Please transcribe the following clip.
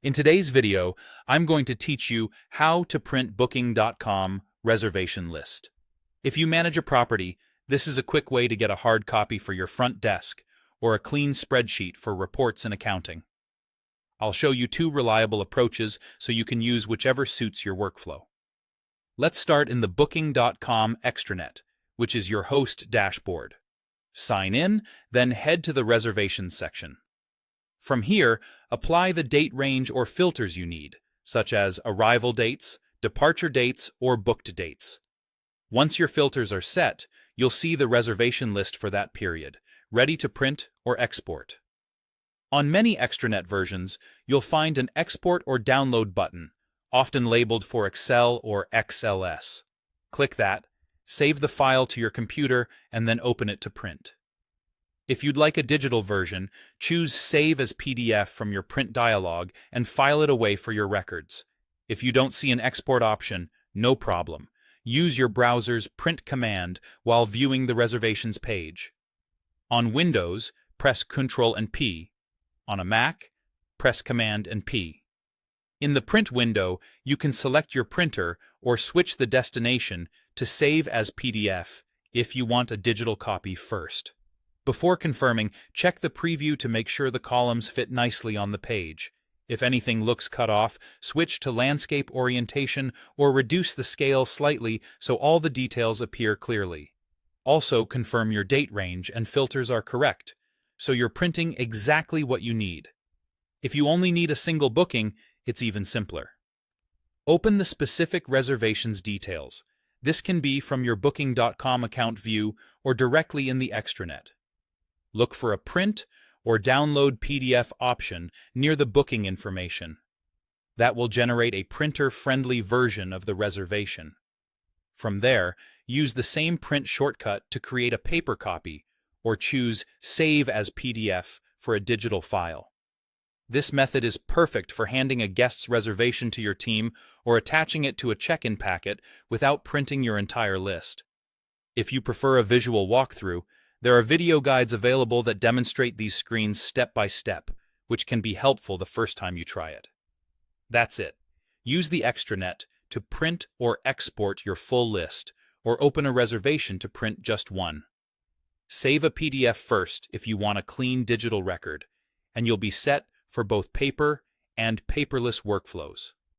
In today's video, I'm going to teach you how to print Booking.com reservation list. If you manage a property, this is a quick way to get a hard copy for your front desk or a clean spreadsheet for reports and accounting. I'll show you two reliable approaches so you can use whichever suits your workflow. Let's start in the Booking.com extranet, which is your host dashboard. Sign in, then head to the reservations section. From here, apply the date range or filters you need, such as arrival dates, departure dates, or booked dates. Once your filters are set, you'll see the reservation list for that period, ready to print or export. On many extranet versions, you'll find an export or download button, often labeled for Excel or XLS. Click that, save the file to your computer, and then open it to print. If you'd like a digital version, choose Save as PDF from your print dialog and file it away for your records. If you don't see an export option, no problem. Use your browser's print command while viewing the reservations page. On Windows, press Ctrl and P. On a Mac, press Command and P. In the print window, you can select your printer or switch the destination to Save as PDF if you want a digital copy first. Before confirming, check the preview to make sure the columns fit nicely on the page. If anything looks cut off, switch to landscape orientation or reduce the scale slightly so all the details appear clearly. Also, confirm your date range and filters are correct, so you're printing exactly what you need. If you only need a single booking, it's even simpler. Open the specific reservations details. This can be from your Booking.com account view or directly in the extranet. Look for a print or download PDF option near the booking information. That will generate a printer-friendly version of the reservation. From there, use the same print shortcut to create a paper copy or choose Save as PDF for a digital file. This method is perfect for handing a guest's reservation to your team or attaching it to a check-in packet without printing your entire list. If you prefer a visual walkthrough, there are video guides available that demonstrate these screens step by step, which can be helpful the first time you try it. That's it. Use the extranet to print or export your full list, or open a reservation to print just one. Save a PDF first if you want a clean digital record, and you'll be set for both paper and paperless workflows.